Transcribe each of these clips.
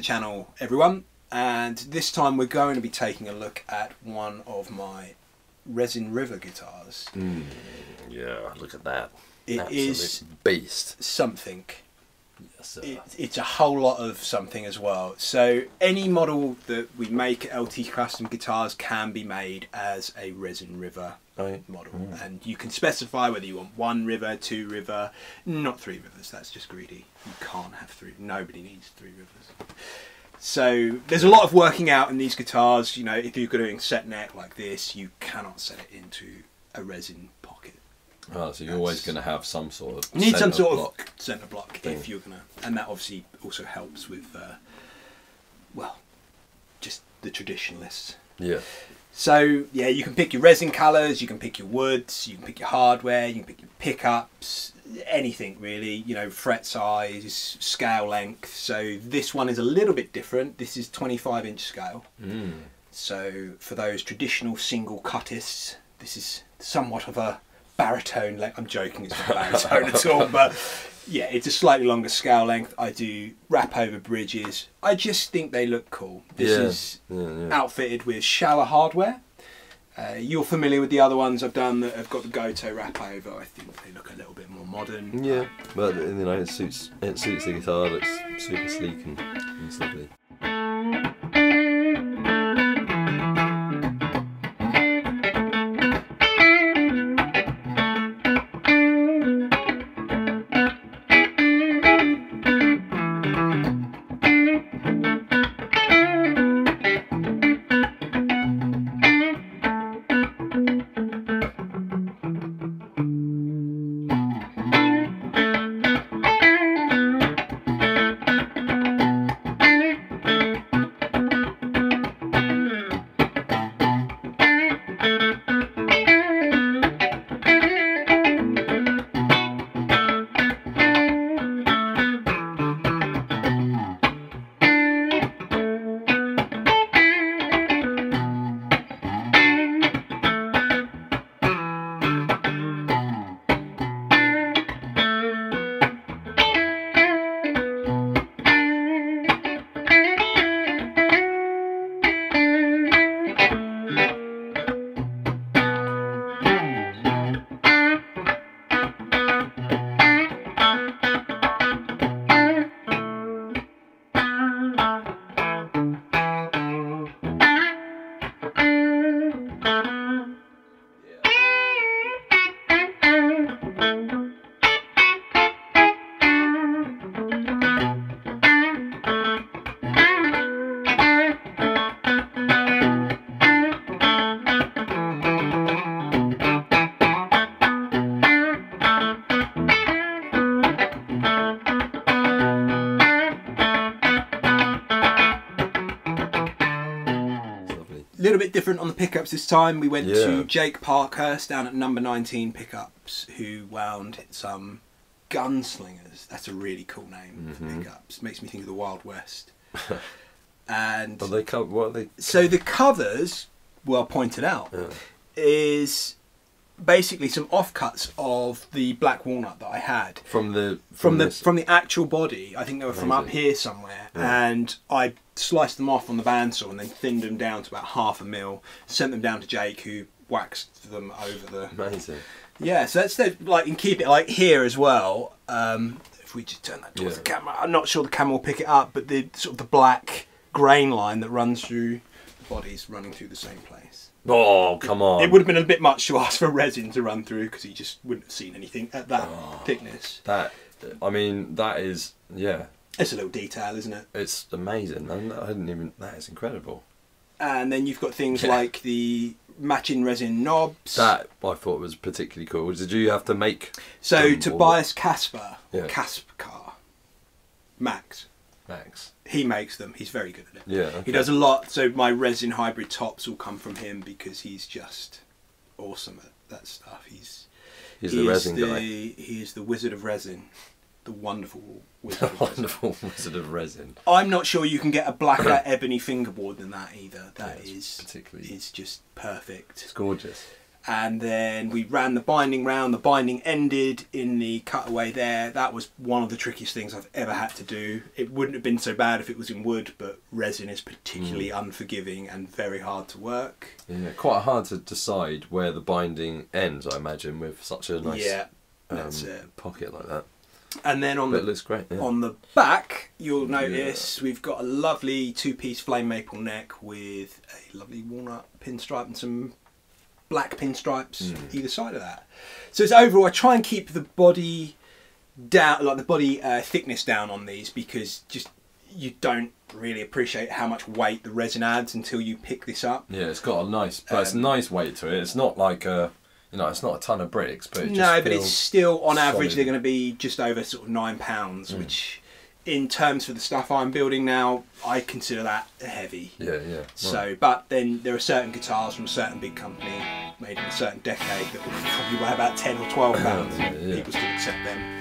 the channel, everyone, and this time we're going to be taking a look at one of my Resin River guitars. Yeah, look at that. It Absolute is beast. something. Yes, sir. It's a whole lot of something as well. So any model that we make at LT Custom Guitars can be made as a Resin River model, and you can specify whether you want 1 river, 2 river, not 3 rivers. That's just greedy. You can't have 3. Nobody needs 3 rivers. So there's a lot of working out in these guitars. You know, if you're doing set neck like this, you cannot set it into a resin pocket. Oh, so you're always going to have some sort of you need some sort block of centre block thing. If you're gonna, and that obviously also helps with, well, just the traditionalists. Yeah. So yeah, you can pick your resin colours, you can pick your woods, you can pick your hardware, you can pick your pickups, anything really. You know, fret size, scale length. So this one is a little bit different. This is 25-inch scale. So for those traditional single cuttists, this is somewhat of a baritone length. I'm joking, it's not baritone at all, but yeah, it's a slightly longer scale length. I do wrap over bridges. I just think they look cool. This is outfitted with Schaller hardware. You're familiar with the other ones I've done that have got the Goto wrap over. I think they look a little bit more modern. Yeah, but you know, it suits the guitar. It looks super sleek and lovely. A little bit different on the pickups this time. We went to Jake Parkhurst down at No.19 Pick Ups, who wound some Gunslingers. That's a really cool name for pickups. Makes me think of the Wild West. And what are they? So the covers, well pointed out, is basically some offcuts of the black walnut that I had From the actual body. I think they were from up here somewhere, and I sliced them off on the bandsaw and then thinned them down to about 1/2 mil. Sent them down to Jake, who waxed them over the. Amazing. Yeah, so that's like, and keep it like here as well. If we just turn that towards the camera, I'm not sure the camera will pick it up, but the sort of the black grain line that runs through the body's running through the same place. Oh, come on. It would have been a bit much to ask for resin to run through, because he just wouldn't have seen anything at that thickness. I mean, that is, yeah. It's a little detail, isn't it? It's amazing. That is incredible. And then you've got things like the matching resin knobs. That I thought was particularly cool. Did you have to make? So Tobias Casper, or Kaspkar, Max, he makes them. He's very good at it. Yeah. Okay. He does a lot. So my resin hybrid tops all come from him, because he's just awesome at that stuff. He's the resin guy. He is the wizard of resin. The wonderful wizard of resin. Wonderful wizard of resin. I'm not sure you can get a blacker ebony fingerboard than that either. That is particularly. It's just perfect. It's gorgeous. and then we ran the binding round. The binding ended in the cutaway there. That was one of the trickiest things I've ever had to do. It wouldn't have been so bad if it was in wood, but resin is particularly unforgiving and very hard to work. Yeah, quite hard to decide where the binding ends, I imagine, with such a nice that's it. pocket like that. And then on it looks great. Yeah. On the back, you'll notice we've got a lovely two-piece flame maple neck with a lovely walnut pinstripe and some black pinstripes either side of that. So it's overall, I try and keep the body down, like the body thickness down on these, because just you don't really appreciate how much weight the resin adds until you pick this up. Yeah, it's got a nice, but it's a nice weight to it. It's not like a, you know, it's not a ton of bricks, but it just no, but it's still on average solid. they're going to be just over sort of £9, which in terms for the stuff I'm building now, I consider that heavy. Yeah, yeah. Right. So, but then there are certain guitars from a certain big company made in a certain decade that will probably weigh about £10 or £12. Yeah. People still accept them.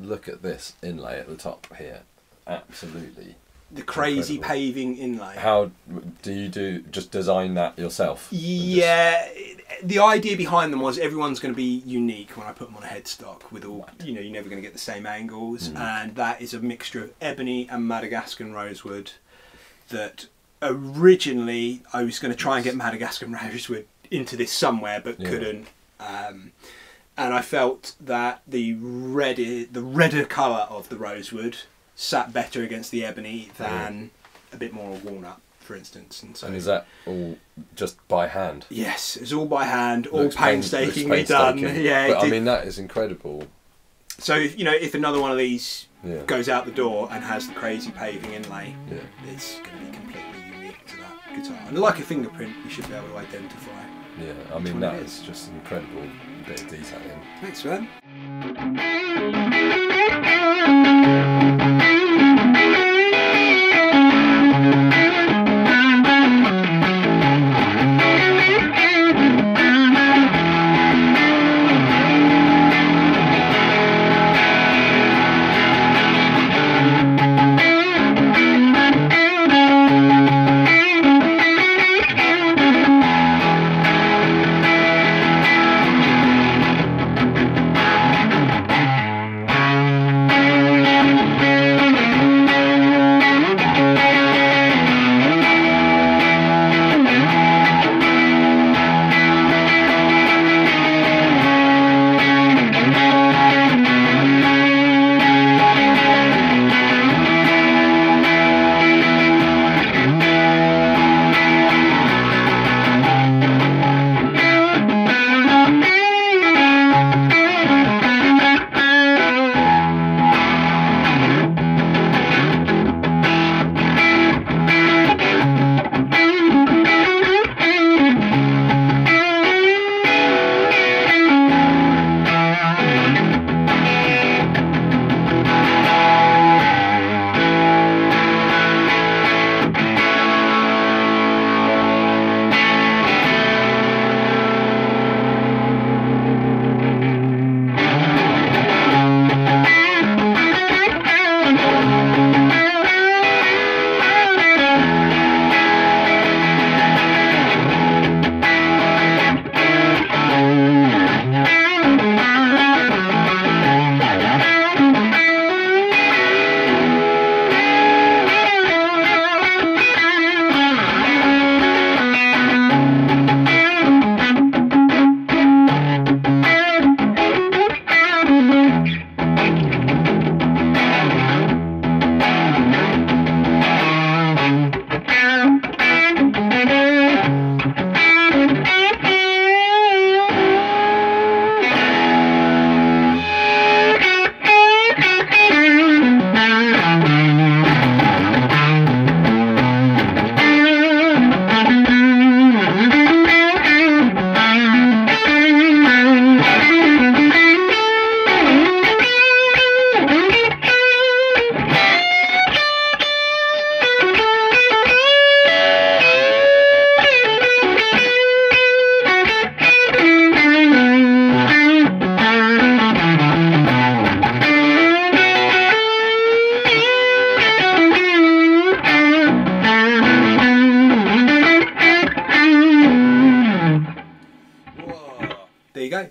Look at this inlay at the top here. Absolutely. The crazy incredible. Paving inlay. How do you just design that yourself? Yeah, the idea behind them was everyone's going to be unique when I put them on a headstock with all, you know, you're never going to get the same angles, and that is a mixture of ebony and Madagascan rosewood that originally I was going to try and get Madagascan rosewood into this somewhere but couldn't. and I felt that the redder colour of the rosewood sat better against the ebony than a bit more walnut, for instance. And, so, and is that all just by hand? Yes, it's all by hand, all painstakingly done. Yeah, but I mean, that is incredible. So if another one of these goes out the door and has the crazy paving inlay, it's going to be completely unique to that guitar. And like a fingerprint, you should be able to identify. Yeah, I mean, that is just an incredible bit of detailing. Thanks, man.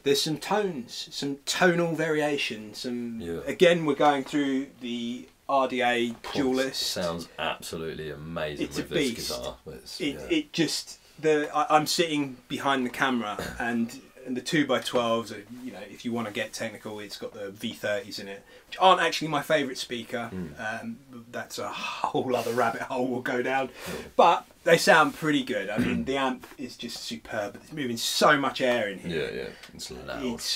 There's some tones, some tonal variation, again we're going through the RDA DUALIST. Sounds absolutely amazing with this guitar. It just I'm sitting behind the camera and the 2x12s are, if you want to get technical, it's got the V30s in it, which aren't actually my favourite speaker. That's a whole other rabbit hole we'll go down. But they sound pretty good. I mean, the amp is just superb. It's moving so much air in here. Yeah, it's loud. It's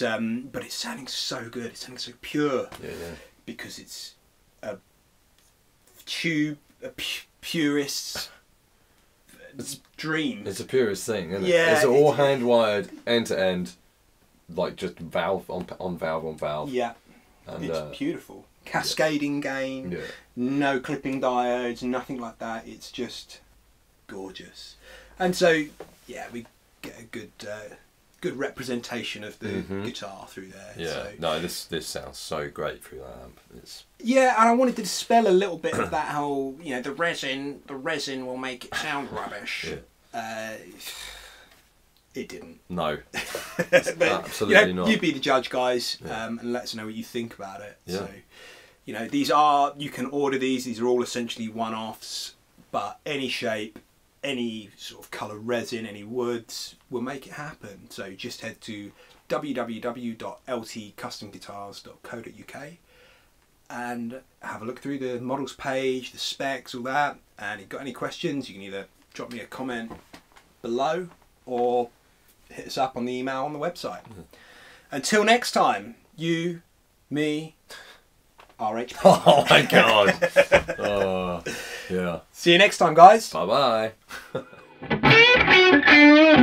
but it's sounding so good. It's sounding so pure. Because it's a purist's dream. It's a purist thing, isn't it? Yeah, it's all hand wired, end to end, like just valve on valve. Yeah, and it's beautiful. Cascading gain, no clipping diodes, nothing like that. It's just gorgeous. And so, yeah, we get a good representation of the guitar through there. Yeah, so. No, this sounds so great through that amp. Yeah, and I wanted to dispel a little bit of that whole, the resin will make it sound rubbish. It didn't. No, but, absolutely not. You be the judge, guys, and let us know what you think about it. So, these are, you can order these. These are all essentially one-offs, but any shape, any sort of colour resin, any woods will make it happen. So just head to www.ltcustomguitars.co.uk and have a look through the models page, the specs, all that. And if you've got any questions, you can either drop me a comment below or hit us up on the email on the website. Until next time, you, me, RHP. Oh my god. Oh, yeah. See you next time, guys. Bye bye.